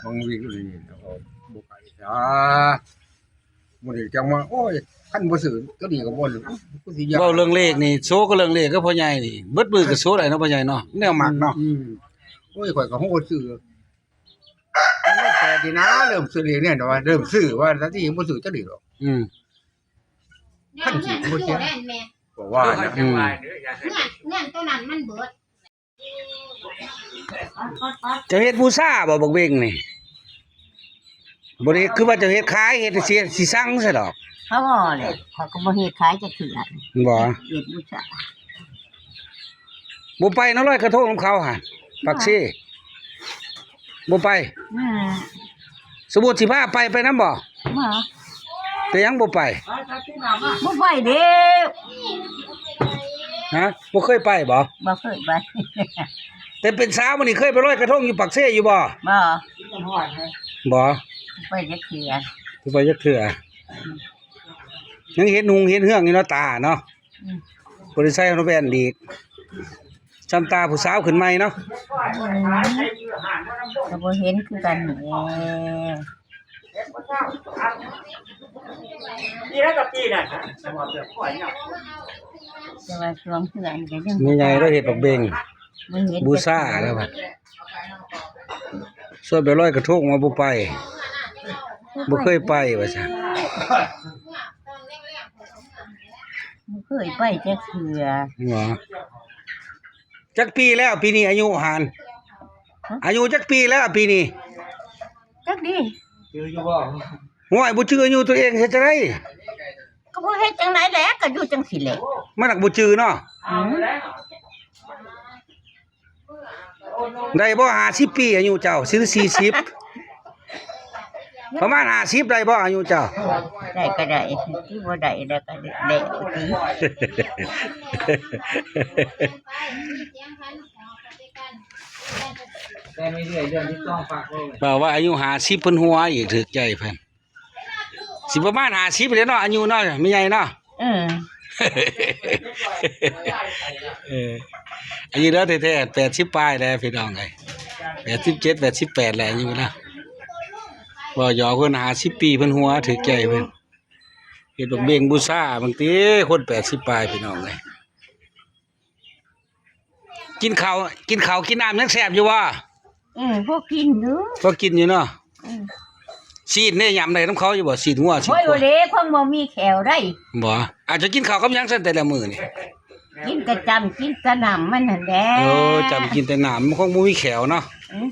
บางวีก็เลยบุกไปจ้าบ่ได้จังว่าโอ้ยคันบ่ซื้อก็ดีก็บ่กูสิยาก เว้าเรื่องเลขนี่โซก็เรื่องเลขก็พ่อใหญ่นี่เบิดมือก็โซได้เนาะพ่อใหญ่เนาะแนวมักเนาะ โอ้ยข่อยก็ฮู้ซื้อแต่ที่นะเริ่มซื้อเลขเนี่ยแต่ว่าเริ่มซื้อว่าถ้าที่บ่ซื้อจะดีหรอก พันกี่บ่เจ็บแม่ บอกว่านะ เงินตัวนั้นมันเบิด เจะเฮ็ดบูชาบ่บักเวงนี่บ่ได้คือว่าเจะเฮ็ดขายเฮ็ดสิสั่งซะดอก เขาบ่เลยเขาก็บ่เฮ็ดขายจักเทื่อ บ่ เฮ็ดบูชา บ่ไปเนาะลอยกระทงของเขาหั่นปักซี่บ่ไป อืม สมมุติสิพาไปนำบ่ มา แต่ยังบ่ไป บ่ไปเด้อ ฮะบ่เคยไปบ่ บ่เคยไป แต่เป็นสาวมื้อนี้เคยไปลอยกระทงอยู่ปักซี่อยู่บ่ บ่ บ่ ไปจักเทื่อ สิไปจักเทื่อยังเห็นหุงเห็นเฮืองอยู่เนาะตาเนาะบ่ได้ใส่แว่นอีกจำตาผู้สาวขึ้นใหม่เนาะ ก็บ่เห็นคือกันแหละ ปีแล้วกับปีน่ะสมองเปลือกข่อยเนาะ แต่ว่าช่วงเทื่อนี่ก็ยัง ใหญ่ๆเราเฮ็ดบักเบง บ่เห็น บูชาแล้วบัดส่วนไปลอยกระทงมาบ่ไปบ่เคยไปว่าซั่น บ่เคยไปจักเทื่อ หรอจักปีแล้วปีนี้อายุหานอายุจักปีแล้วปีนี้ จักดิ ห่วยบ่ชื่ออายุตัวเองเฮ็ดจังได๋ ก็บ่เฮ็ดจังได๋แหละก็อยู่จังซี่แหละ มันนักบ่ชื่อเนาะ อืม ได้บ่50ปีอายุเจ้าสิ40ประมาณ50ได้บ่อายุเจ้า ได้ก็ได้ที่บ่ได้แล้วก็ได้ติ แต่ไม่เรื่อยเรื่องที่ต้องฝากเลย เปล่าว่าอายุ50เพิ่นหัวอีกถึกใจเพิ่นสิประมาณ50เลยเนาะอายุเนาะไม่ใหญ่เนาะ เออ อายุแล้วแท้ๆ80ปลายแล้วพี่น้องเอ้ย87 88แล้วอายุนะบ่หยอกเพิ่น50ปีเพิ่นหัวถึกใจเพิ่นเฮ็ดบักเบงบูชาบางทีคน80ปลายพี่น้องเอ้ยกินข้าวกินน้ำยังแซ่บอยู่บ่ พวกกินเด้อ ก็กินอยู่เนาะซีดเนี่ยยำได้น้ำเขาอยู่บ่ซีดงัวซีด โอ้ย กล้ บ่ วย เด้ความบ่มีแขวได้ บ่อาจจะกินข้าวกับหยังซั่นแต่ละมื้อนี่ กินกระจำกินกระหน่ำมันนั่นแหละ โอ้จำกินแต่น้ำมันคงบ่มีแขวเนาะ อืม